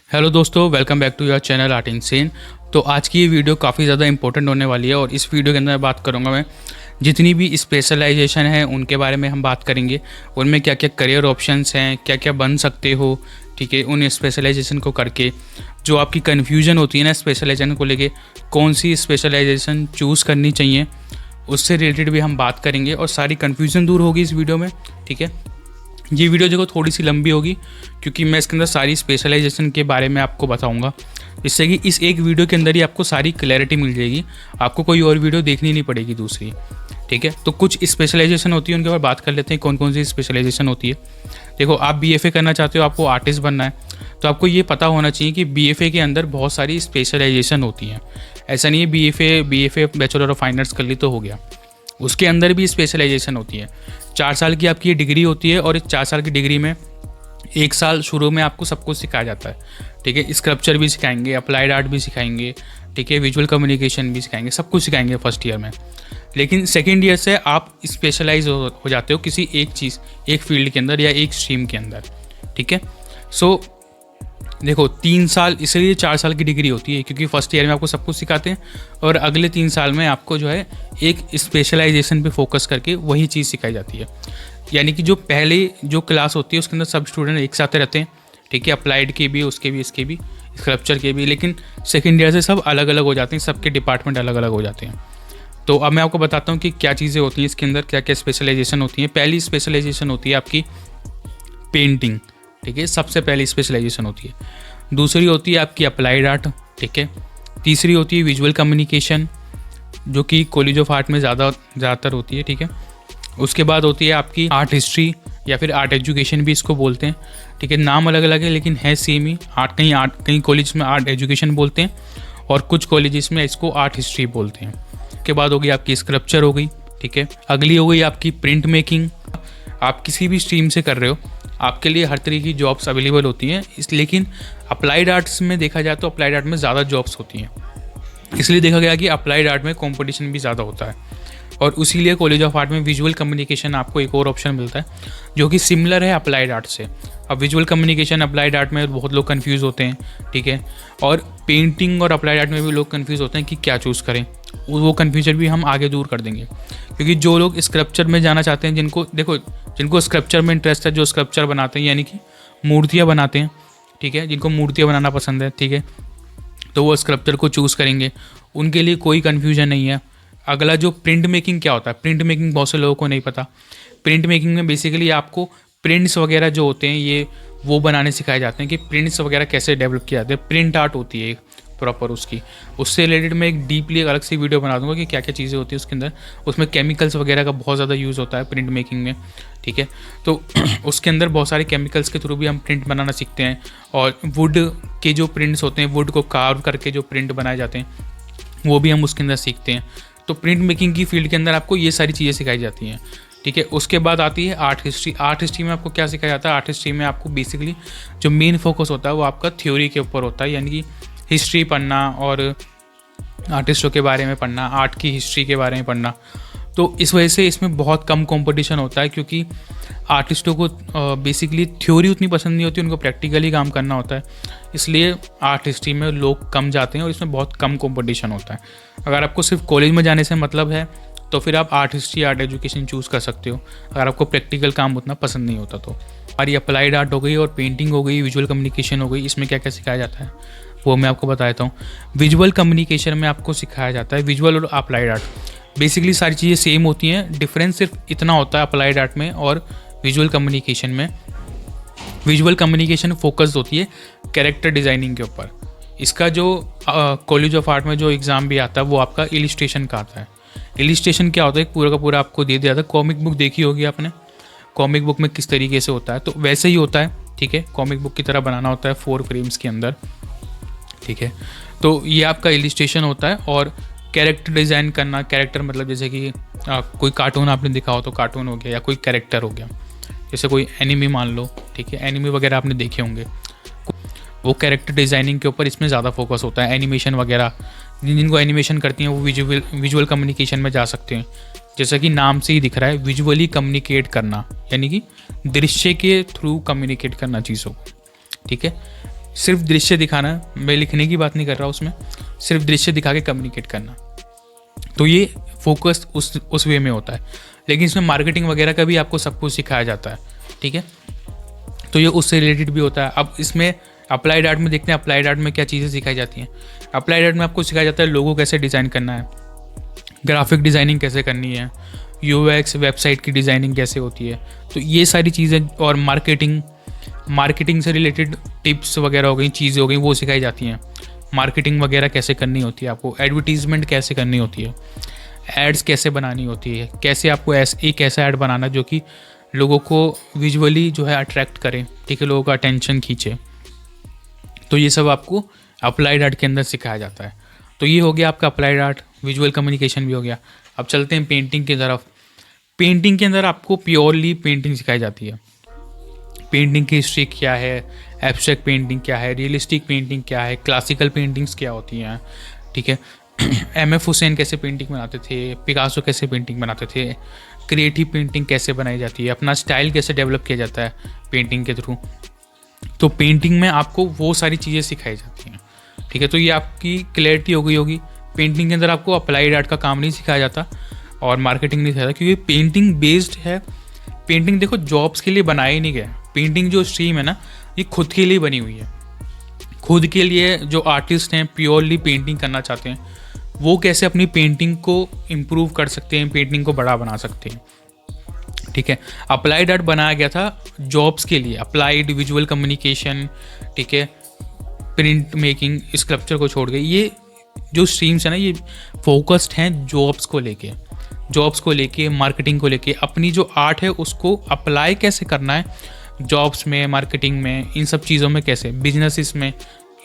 Hello दोस्तों, welcome back to your channel Art Insane. तो आज की ये वीडियो काफ़ी ज़्यादा इंपॉर्टेंट होने वाली है और इस वीडियो के अंदर मैं बात करूँगा मैं जितनी भी स्पेशलाइजेशन है उनके बारे में हम बात करेंगे। उनमें क्या क्या करियर ऑप्शंस हैं, क्या क्या बन सकते हो, ठीक है, उन स्पेशलाइजेशन को करके जो आपकी कन्फ्यूजन होती है ना स्पेशलाइजेशन को लेके, कौन सी स्पेशलाइजेशन चूज़ करनी चाहिए, उससे रिलेटेड भी हम बात करेंगे और सारी कन्फ्यूजन दूर होगी इस वीडियो में। ठीक है, ये वीडियो देखो थोड़ी सी लंबी होगी क्योंकि मैं इसके अंदर सारी स्पेशलाइजेशन के बारे में आपको बताऊंगा, जिससे कि इस एक वीडियो के अंदर ही आपको सारी क्लैरिटी मिल जाएगी, आपको कोई और वीडियो देखनी नहीं पड़ेगी दूसरी। ठीक है, तो कुछ स्पेशलाइजेशन होती है उनके बारे में बात कर लेते हैं, कौन कौन सी स्पेशलाइजेशन होती है। देखो, आप बीएफए करना चाहते हो, आपको आर्टिस्ट बनना है, तो आपको ये पता होना चाहिए कि बीएफए के अंदर बहुत सारी स्पेशलाइजेशन होती हैं। ऐसा नहीं है BFA bachelor of fine arts कर ली तो हो गया, उसके अंदर भी स्पेशलाइजेशन होती है। 4 साल की आपकी ये डिग्री होती है और इस 4 साल की डिग्री में 1 साल शुरू में आपको सब कुछ सिखाया जाता है। ठीक है, स्कल्पचर भी सिखाएंगे, अप्लाइड आर्ट भी सिखाएंगे, ठीक है, विजुअल कम्युनिकेशन भी सिखाएंगे, सब कुछ सिखाएंगे फर्स्ट ईयर में। लेकिन सेकेंड ईयर से आप स्पेशलाइज हो जाते हो किसी एक चीज़, एक फील्ड के अंदर या एक स्ट्रीम के अंदर। ठीक है, सो देखो 3 साल इसलिए 4 साल की डिग्री होती है क्योंकि फर्स्ट ईयर में आपको सब कुछ सिखाते हैं और अगले 3 साल में आपको जो है एक स्पेशलाइजेशन पे फोकस करके वही चीज़ सिखाई जाती है। यानी कि जो पहले जो क्लास होती है उसके अंदर सब स्टूडेंट एक साथ रहते हैं, ठीक है, अप्लाइड के भी, उसके भी, इसके भी, स्कल्पचर के भी। लेकिन सेकेंड ईयर से सब अलग अलग हो जाते हैं, सबके डिपार्टमेंट अलग अलग हो जाते हैं। तो अब मैं आपको बताता हूँ कि क्या चीज़ें होती हैं इसके अंदर, क्या क्या स्पेशलाइजेशन होती है। पहली स्पेशलाइजेशन होती है आपकी पेंटिंग। ठीक है, सबसे पहली स्पेशलाइजेशन होती है। दूसरी होती है आपकी अप्लाइड आर्ट। ठीक है, तीसरी होती है विजुअल कम्युनिकेशन, जो कि कॉलेज ऑफ आर्ट में ज़्यादातर होती है। ठीक है, उसके बाद होती है आपकी आर्ट हिस्ट्री या फिर आर्ट एजुकेशन भी इसको बोलते हैं। ठीक है, नाम अलग अलग है लेकिन है सेम ही। कहीं कॉलेज में आर्ट एजुकेशन बोलते हैं और कुछ कॉलेजेस में इसको आर्ट हिस्ट्री बोलते हैं। उसके बाद होगी आपकी स्कल्पचर हो गई। ठीक है, अगली हो गई आपकी प्रिंट मेकिंग। आप किसी भी स्ट्रीम से कर रहे हो, आपके लिए हर तरह की जॉब्स अवेलेबल होती हैं। लेकिन अप्लाइड आर्ट्स में देखा जाए तो अप्लाइड आर्ट में ज़्यादा जॉब्स होती हैं, इसलिए देखा गया कि अप्लाइड आर्ट में कंपटीशन भी ज़्यादा होता है। और उसीलिए कॉलेज ऑफ आर्ट में विजुअल कम्युनिकेशन आपको एक और ऑप्शन मिलता है जो कि सिमिलर है अप्लाइड आर्ट से। अब विजुअल कम्युनिकेशन अप्लाइड आर्ट में बहुत लोग कंफ्यूज होते हैं, ठीक है, और पेंटिंग और अप्लाइड आर्ट में भी लोग कंफ्यूज होते हैं कि क्या चूज़ करें। वो कन्फ्यूजन भी हम आगे दूर कर देंगे, क्योंकि जो लोग स्कल्पचर में जाना चाहते हैं, जिनको स्कल्पचर में इंटरेस्ट है, जो स्कल्पचर बनाते हैं यानी कि मूर्तियाँ बनाते हैं, ठीक है, जिनको मूर्तियाँ बनाना पसंद है, ठीक है, तो वो स्कल्पचर को चूज़ करेंगे, उनके लिए कोई कन्फ्यूजन नहीं है। अगला जो प्रिंट मेकिंग क्या होता है, प्रिंट मेकिंग बहुत से लोगों को नहीं पता। प्रिंट मेकिंग में बेसिकली आपको प्रिंट्स वगैरह जो होते हैं ये वो बनाने सिखाए जाते हैं कि प्रिंट्स वगैरह कैसे डेवलप किया जाता है। प्रिंट आर्ट होती है एक प्रॉपर उसकी, उससे रिलेटेड मैं एक डीपली एक अलग से वीडियो बना दूंगा कि क्या क्या चीज़ें होती है उसके अंदर। उसमें केमिकल्स वगैरह का बहुत ज़्यादा यूज़ होता है प्रिंट मेकिंग में। ठीक है, तो उसके अंदर बहुत सारे केमिकल्स के थ्रू भी हम प्रिंट बनाना सीखते हैं। और वुड के जो प्रिंट्स होते हैं, वुड को कार्व करके जो प्रिंट बनाए जाते हैं, वो भी हम उसके अंदर सीखते हैं। तो प्रिंट मेकिंग की फील्ड के अंदर आपको ये सारी चीज़ें सिखाई जाती हैं। ठीक है, उसके बाद आती है आर्ट हिस्ट्री। आर्ट हिस्ट्री में आपको क्या सिखाया जाता है? आर्ट हिस्ट्री में आपको बेसिकली जो मेन फोकस होता है वो आपका थ्योरी के ऊपर होता है, यानी कि हिस्ट्री पढ़ना और आर्टिस्टों के बारे में पढ़ना, आर्ट की हिस्ट्री के बारे में पढ़ना। तो इस वजह से इसमें बहुत कम कंपटीशन होता है, क्योंकि आर्टिस्टों को बेसिकली थ्योरी उतनी पसंद नहीं होती, उनको प्रैक्टिकली काम करना होता है, इसलिए आर्ट हिस्ट्री में लोग कम जाते हैं और इसमें बहुत कम कंपटीशन होता है। अगर आपको सिर्फ कॉलेज में जाने से मतलब है तो फिर आप art history, art education choose कर सकते हो, अगर आपको प्रैक्टिकल काम उतना पसंद नहीं होता तो। हमारी अप्लाइड आर्ट हो गई और पेंटिंग हो गई, विजुअल कम्युनिकेशन हो गई, इसमें क्या क्या सिखाया जाता है वो मैं आपको बता देता हूँ। विजुअल कम्युनिकेशन में आपको सिखाया जाता है, विजुअल और अप्लाइड आर्ट बेसिकली सारी चीज़ें सेम होती हैं, डिफरेंस सिर्फ इतना होता है अप्लाइड आर्ट में और विजुअल कम्युनिकेशन में। विजुअल कम्युनिकेशन फोकस्ड होती है कैरेक्टर डिज़ाइनिंग के ऊपर। इसका जो कॉलेज ऑफ आर्ट में जो एग्ज़ाम भी आता है वो आपका इलिस्ट्रेशन का आता है। इलिस्ट्रेशन क्या होता है, पूरा का पूरा आपको दे दिया जाता है। कॉमिक बुक देखी होगी आपने, कॉमिक बुक में किस तरीके से होता है, तो वैसे ही होता है। ठीक है, कॉमिक बुक की तरह बनाना होता है 4 फ्रेम्स के अंदर। ठीक है, तो ये आपका इलिस्ट्रेशन होता है। और कैरेक्टर डिज़ाइन करना, कैरेक्टर मतलब जैसे कि कोई कार्टून आपने देखा हो तो कार्टून हो गया, या कोई कैरेक्टर हो गया, जैसे कोई एनिमी मान लो, ठीक है, एनिमी वगैरह आपने देखे होंगे, वो कैरेक्टर डिज़ाइनिंग के ऊपर इसमें ज़्यादा फोकस होता है। एनिमेशन वगैरह जिनको एनिमेशन करती हैं वो विजुअल कम्युनिकेशन में जा सकते हैं। जैसा कि नाम से ही दिख रहा है, विजुअली कम्युनिकेट करना, यानी कि दृश्य के थ्रू कम्युनिकेट करना चीज़ों को। ठीक है, सिर्फ दृश्य दिखाना, मैं लिखने की बात नहीं कर रहा उसमें, सिर्फ दृश्य दिखा के कम्युनिकेट करना। तो ये फोकस उस वे में होता है। लेकिन इसमें मार्केटिंग वगैरह का भी आपको सब कुछ सिखाया जाता है, ठीक है। तो ये उससे रिलेटेड भी होता है। अब इसमें अप्लाइड आर्ट में देखते हैं अप्लाइड आर्ट में क्या चीज़ें सिखाई जाती हैं। अप्लाइड आर्ट में आपको सिखाया जाता है लोगो कैसे डिज़ाइन करना है, ग्राफिक डिज़ाइनिंग कैसे करनी है, यूएक्स वेबसाइट की डिज़ाइनिंग कैसे होती है। तो ये सारी चीज़ें, और मार्केटिंग से रिलेटेड टिप्स वगैरह हो गई, चीज़ें हो गई, वो सिखाई जाती हैं। मार्केटिंग वगैरह कैसे करनी होती है, आपको एडवर्टीजमेंट कैसे करनी होती है, एड्स कैसे बनानी होती है, कैसे आपको एक ऐसा ऐड बनाना जो कि लोगों को विजुअली जो है अट्रैक्ट करे, ठीक है, लोगों का अटेंशन खींचे। तो ये सब आपको अप्लाइड आर्ट के अंदर सिखाया जाता है। तो ये हो गया आपका अप्लाइड आर्ट, विजुअल कम्युनिकेशन भी हो गया। अब चलते हैं पेंटिंग की तरफ। पेंटिंग के अंदर आपको प्योरली पेंटिंग सिखाई जाती है। पेंटिंग की हिस्ट्री क्या है, एब्स्ट्रैक्ट पेंटिंग क्या है, रियलिस्टिक पेंटिंग क्या है, क्लासिकल पेंटिंग्स क्या होती हैं, ठीक है। एम.एफ. हुसैन कैसे पेंटिंग बनाते थे, पिकासो कैसे पेंटिंग बनाते थे, क्रिएटिव पेंटिंग कैसे बनाई जाती है, अपना स्टाइल कैसे डेवलप किया जाता है पेंटिंग के थ्रू। तो पेंटिंग में आपको वो सारी चीज़ें सिखाई जाती हैं, ठीक है। तो ये आपकी क्लैरिटी हो गई होगी। पेंटिंग के अंदर आपको अप्लाइड आर्ट का काम नहीं सिखाया जाता और मार्केटिंग नहीं सिखाया जाता, क्योंकि पेंटिंग बेस्ड है। पेंटिंग देखो जॉब्स के लिए बनाया ही नहीं गया। पेंटिंग जो स्ट्रीम है ना, ये खुद के लिए बनी हुई है। खुद के लिए जो आर्टिस्ट हैं प्योरली पेंटिंग करना चाहते हैं, वो कैसे अपनी पेंटिंग को इम्प्रूव कर सकते हैं, पेंटिंग को बड़ा बना सकते हैं, ठीक है। अप्लाइड आर्ट बनाया गया था जॉब्स के लिए, अप्लाइड विजुअल कम्युनिकेशन, ठीक है, प्रिंट मेकिंग, स्कल्पचर को छोड़ के ये जो स्ट्रीम्स है ना, ये फोकस्ड हैं जॉब्स को लेके, मार्केटिंग को लेके। अपनी जो आर्ट है उसको अप्लाई कैसे करना है जॉब्स में, मार्केटिंग में, इन सब चीज़ों में कैसे, बिजनेस में,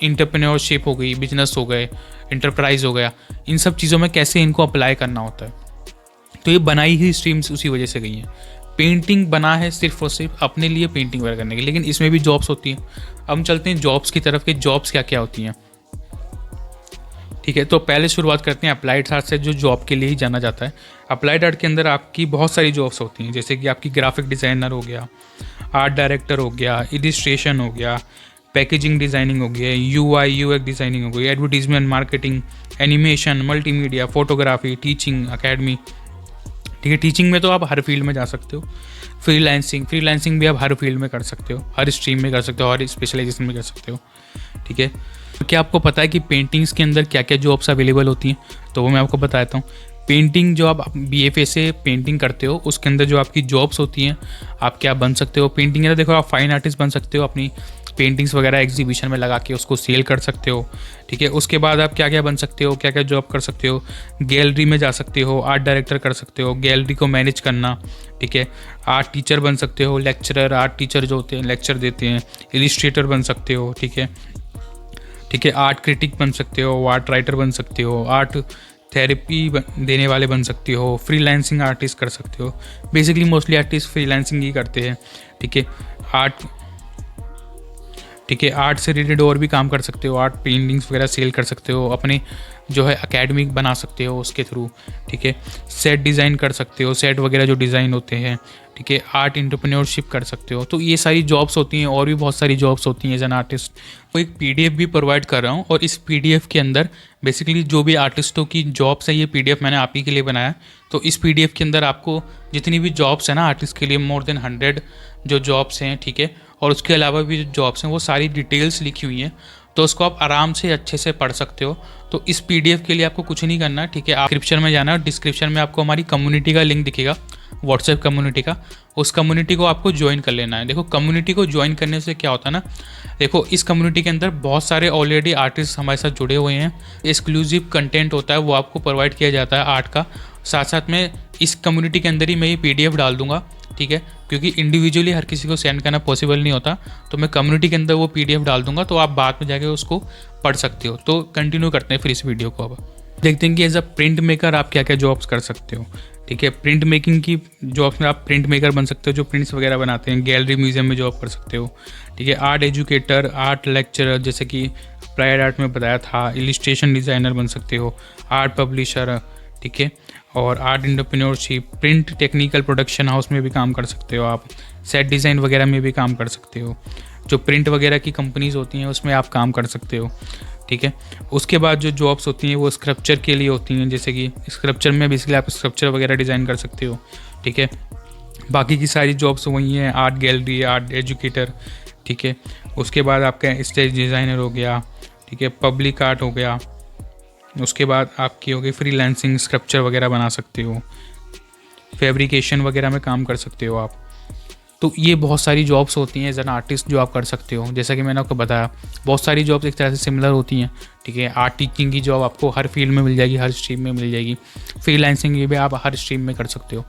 एंटरप्रेन्योरशिप हो गई, बिजनेस हो गए, एंटरप्राइज हो गया, इन सब चीज़ों में कैसे इनको अप्लाई करना होता है। तो ये बनाई ही स्ट्रीम्स उसी वजह से गई हैं। पेंटिंग बना है सिर्फ और सिर्फ अपने लिए पेंटिंग वगैरह करने के, लेकिन इसमें भी जॉब्स होती हैं। अब हम चलते हैं जॉब्स की तरफ के, जॉब्स क्या क्या होती हैं, ठीक है। तो पहले शुरुआत करते हैं अप्लाइड आर्ट से, जो जॉब के लिए ही जाना जाता है। अप्लाइड आर्ट के अंदर आपकी बहुत सारी जॉब्स होती हैं, जैसे कि आपकी ग्राफिक डिज़ाइनर हो गया, आर्ट डायरेक्टर हो गया, इलिस्ट्रेशन हो गया, पैकेजिंग डिज़ाइनिंग हो गया, UI/UX डिज़ाइनिंग हो गई, advertisement marketing, animation, multimedia, photography, teaching, academy, ठीक है। टीचिंग में तो आप हर फील्ड में जा सकते हो। फ्रीलांसिंग भी आप हर फील्ड में कर सकते हो, हर स्ट्रीम में कर सकते हो, हर स्पेशलाइजेशन में कर सकते हो, ठीक है। तो क्या आपको पता है कि पेंटिंग्स के अंदर क्या क्या जॉब्स अवेलेबल होती हैं? तो वो मैं आपको बताता हूँ। पेंटिंग जो आप BFA से पेंटिंग करते हो, उसके अंदर जो आपकी जॉब्स होती हैं, आप क्या बन सकते हो पेंटिंग के अंदर। देखो, आप फाइन आर्टिस्ट बन सकते हो, अपनी पेंटिंग्स वगैरह एग्जीबिशन में लगा के उसको सेल कर सकते हो, ठीक है। उसके बाद आप क्या क्या बन सकते हो, क्या क्या जॉब कर सकते हो, गैलरी में जा सकते हो, आर्ट डायरेक्टर कर सकते हो, गैलरी को मैनेज करना, ठीक है। आर्ट टीचर बन सकते हो, लेक्चरर, आर्ट टीचर जो होते हैं लेक्चर देते हैं, इलिस्ट्रेटर बन सकते हो, ठीक है, ठीक है। आर्ट क्रिटिक बन सकते हो, आर्ट राइटर बन सकते हो, आर्ट थेरेपी देने वाले बन सकते हो, फ्रीलांसिंग आर्टिस्ट कर सकते हो। बेसिकली मोस्टली आर्टिस्ट फ्रीलांसिंग ही करते हैं, ठीक है। आर्ट से रिलेटेड और भी काम कर सकते हो, आर्ट पेंटिंग्स वगैरह सेल कर सकते हो, अपने जो है अकेडमी बना सकते हो उसके थ्रू, ठीक है। सेट डिज़ाइन कर सकते हो, सेट वगैरह जो डिज़ाइन होते हैं, ठीक है। आर्ट एंटरप्रेन्योरशिप कर सकते हो। तो ये सारी जॉब्स होती हैं, और भी बहुत सारी जॉब्स होती हैं एज एन आर्टिस्ट। तो एक PDF भी प्रोवाइड कर रहा हूँ, और इस PDF के अंदर बेसिकली जो भी आर्टिस्टों की जॉब्स है, ये PDF मैंने आप ही के लिए बनाया। तो इस PDF के अंदर आपको जितनी भी जॉब्स हैं ना आर्टिस्ट के लिए, मोर देन 100 जो जॉब्स हैं, ठीक है, और उसके अलावा भी जो जॉब्स हैं वो सारी डिटेल्स लिखी हुई हैं। तो उसको आप आराम से अच्छे से पढ़ सकते हो। तो इस PDF के लिए आपको कुछ नहीं करना, ठीक है। आप डिस्क्रिप्शन में जाना, डिस्क्रिप्शन में आपको हमारी कम्युनिटी का लिंक दिखेगा, व्हाट्सएप कम्युनिटी का। उस कम्युनिटी को आपको ज्वाइन कर लेना है। देखो, कम्युनिटी को ज्वाइन करने से क्या होता है ना, देखो इस कम्युनिटी के अंदर बहुत सारे ऑलरेडी आर्टिस्ट हमारे साथ जुड़े हुए हैं। एक्सक्लूसिव कंटेंट होता है, वो आपको प्रोवाइड किया जाता है आर्ट का। साथ साथ में इस कम्युनिटी के अंदर ही मैं ये PDF डाल दूंगा, ठीक है, क्योंकि इंडिविजुअली हर किसी को सेंड करना पॉसिबल नहीं होता। तो मैं कम्युनिटी के अंदर वो PDF डाल दूंगा, तो आप बाद में जाके उसको पढ़ सकते हो। तो कंटिन्यू करते हैं फिर इस वीडियो को। अब देखते हैं कि एज अ प्रिंट मेकर आप क्या क्या जॉब्स कर सकते हो, ठीक है। प्रिंट मेकिंग की जॉब्स में आप प्रिंट मेकर बन सकते हो, जो प्रिंट्स वगैरह बनाते हैं, गैलरी म्यूजियम में जॉब कर सकते हो, ठीक है। आर्ट एजुकेटर, आर्ट लेक्चरर, जैसे कि अप्लाइड आर्ट में बताया था, इलिस्ट्रेशन डिज़ाइनर बन सकते हो, आर्ट पब्लिशर, ठीक है, और art entrepreneurship, print technical production house में भी काम कर सकते हो आप, सेट डिज़ाइन वगैरह में भी काम कर सकते हो, जो प्रिंट वगैरह की कंपनीज़ होती हैं उसमें आप काम कर सकते हो, ठीक है। उसके बाद जो जॉब्स होती हैं वो स्क्रप्चर के लिए होती हैं, जैसे कि स्क्रप्चर में बेसिकली आप स्क्रप्चर वगैरह डिज़ाइन कर सकते हो, ठीक है। बाकी की सारी जॉब्स वही हैं, आर्ट गैलरी, आर्ट एजुकेटर, ठीक है। उसके बाद आपका स्टेज डिज़ाइनर हो गया, ठीक है, पब्लिक आर्ट हो गया। उसके बाद आपकी हो गई फ्रीलांसिंग, स्क्रप्चर वगैरह बना सकते हो, फैब्रिकेशन वगैरह में काम कर सकते हो आप। तो ये बहुत सारी जॉब्स होती हैं एज एन आर्टिस्ट जो आप कर सकते हो। जैसा कि मैंने आपको बताया, बहुत सारी जॉब्स एक तरह से सिमिलर होती हैं, ठीक है। आर्ट टीचिंग की जॉब आपको हर फील्ड में मिल जाएगी, हर स्ट्रीम में मिल जाएगी। फ्रीलांसिंग भी आप हर स्ट्रीम में कर सकते हो।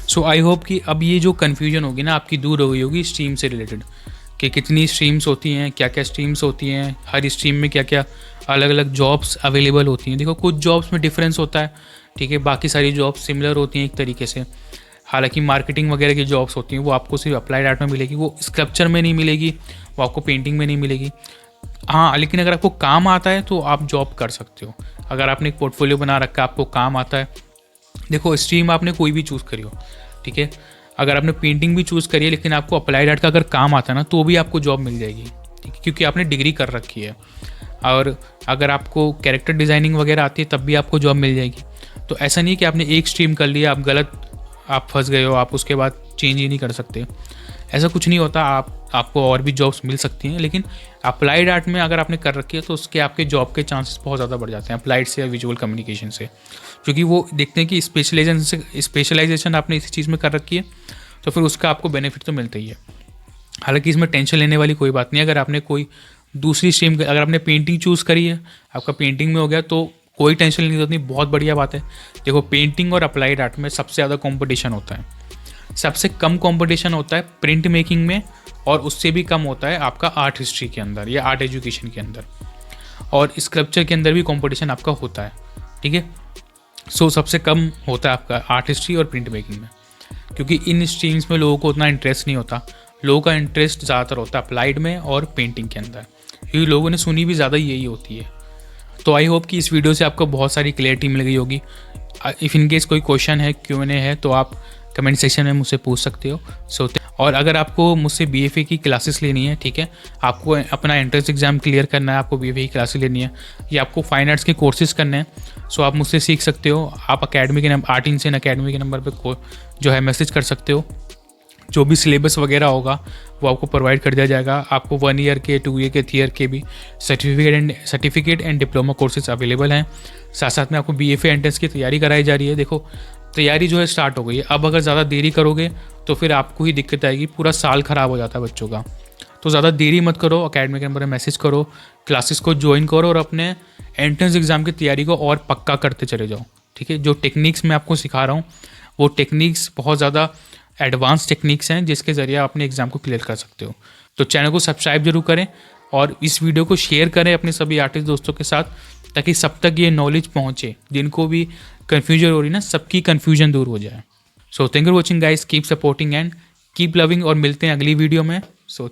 सो आई होप कि अब ये जो कन्फ्यूजन होगी ना आपकी दूर हो गई होगी स्ट्रीम से रिलेटेड, कि कितनी स्ट्रीम्स होती हैं, क्या क्या स्ट्रीम्स होती हैं, हर स्ट्रीम में क्या क्या अलग अलग जॉब्स अवेलेबल होती हैं। देखो कुछ जॉब्स में डिफरेंस होता है, ठीक है, बाकी सारी जॉब्स सिमिलर होती हैं एक तरीके से। हालांकि मार्केटिंग वगैरह की जॉब्स होती हैं वो आपको सिर्फ अप्लाइड आर्ट में मिलेगी, वो स्कल्पचर में नहीं मिलेगी, वो आपको पेंटिंग में नहीं मिलेगी। हाँ, लेकिन अगर आपको काम आता है तो आप जॉब कर सकते हो। अगर आपने एक पोर्टफोलियो बना रखा है, आपको काम आता है, देखो स्ट्रीम आपने कोई भी चूज़ करी हो, ठीक है। अगर आपने पेंटिंग भी चूज़ करी है लेकिन आपको अप्लाइड आर्ट का अगर काम आता है ना, तो भी आपको जॉब मिल जाएगी, ठीक है, क्योंकि आपने डिग्री कर रखी है। और अगर आपको कैरेक्टर डिज़ाइनिंग वगैरह आती है तब भी आपको जॉब मिल जाएगी। तो ऐसा नहीं कि आपने एक स्ट्रीम कर लिया, आप फंस गए हो, आप उसके बाद चेंज ही नहीं कर सकते, ऐसा कुछ नहीं होता। आपको और भी जॉब्स मिल सकती हैं, लेकिन अप्लाइड आर्ट में अगर आपने कर रखी है तो उसके आपके जॉब के चांसेस बहुत ज़्यादा बढ़ जाते हैं अप्लाइड से या विजुअल कम्युनिकेशन से, क्योंकि वो देखते हैं कि स्पेशलाइजेशन आपने इसी चीज़ में कर रखी है, तो फिर उसका आपको बेनिफिट तो मिलता ही है। हालांकि इसमें टेंशन लेने वाली कोई बात नहीं। अगर आपने कोई दूसरी स्ट्रीम, अगर आपने पेंटिंग चूज़ करी है, आपका पेंटिंग में हो गया, तो कोई टेंशन नहीं होती, बहुत बढ़िया बात है। देखो पेंटिंग और अप्लाइड आर्ट में सबसे ज़्यादा कंपटीशन होता है, सबसे कम कंपटीशन होता है प्रिंट मेकिंग में, और उससे भी कम होता है आपका आर्ट हिस्ट्री के अंदर या आर्ट एजुकेशन के अंदर, और स्कल्पचर के अंदर भी कंपटीशन आपका होता है, ठीक है। सो सबसे कम होता है आपका आर्ट हिस्ट्री और प्रिंट मेकिंग में, क्योंकि इन स्ट्रीम्स में लोगों को उतना इंटरेस्ट नहीं होता। लोगों का इंटरेस्ट ज़्यादातर होता है अप्लाइड में और पेंटिंग के अंदर, क्योंकि लोगों ने सुनी भी ज़्यादा यही होती है। तो आई होप कि इस वीडियो से आपको बहुत सारी क्लियरिटी मिल गई होगी। इफ़ इन केस कोई क्वेश्चन है, Q&A है, तो आप कमेंट सेक्शन में मुझसे पूछ सकते हो। और अगर आपको मुझसे BFA की क्लासेस लेनी है, ठीक है, आपको अपना एंट्रेंस एग्ज़ाम क्लियर करना है, आपको BFA की क्लासेस लेनी है, या आपको फाइन आर्ट्स के कोर्सेज करने हैं, सो आप मुझसे सीख सकते हो। आप अकेडमी के number art in Sen academy के नंबर पर जो है मैसेज कर सकते हो। जो भी सिलेबस वगैरह होगा वो आपको प्रोवाइड कर दिया जाएगा। आपको 1 ईयर के, 2 ईयर के, 3 ईयर के भी certificate and diploma courses available हैं। साथ साथ में आपको BFA एंट्रेंस की तैयारी कराई जा रही है। देखो तैयारी जो है स्टार्ट हो गई है। अब अगर ज़्यादा देरी करोगे तो फिर आपको ही दिक्कत आएगी, पूरा साल ख़राब हो जाता है बच्चों का। तो ज़्यादा देरी मत करो, अकेडमी के नंबर पर मैसेज करो, क्लासेस को ज्वाइन करो और अपने एंट्रेंस एग्ज़ाम की तैयारी को और पक्का करते चले जाओ, ठीक है। जो टेक्निक्स मैं आपको सिखा रहा हूँ वो टेक्निक्स बहुत ज़्यादा एडवांस टेक्निक्स हैं, जिसके ज़रिए आप अपने एग्ज़ाम को क्लियर कर सकते हो। तो चैनल को सब्सक्राइब जरूर करें और इस वीडियो को शेयर करें अपने सभी आर्टिस्ट दोस्तों के साथ, ताकि सब तक ये नॉलेज पहुँचे। जिनको भी कन्फ्यूजन हो रही ना, सबकी कन्फ्यूजन दूर हो जाए। So thank you for watching guys, keep supporting and keep loving, और मिलते हैं अगली वीडियो में। सो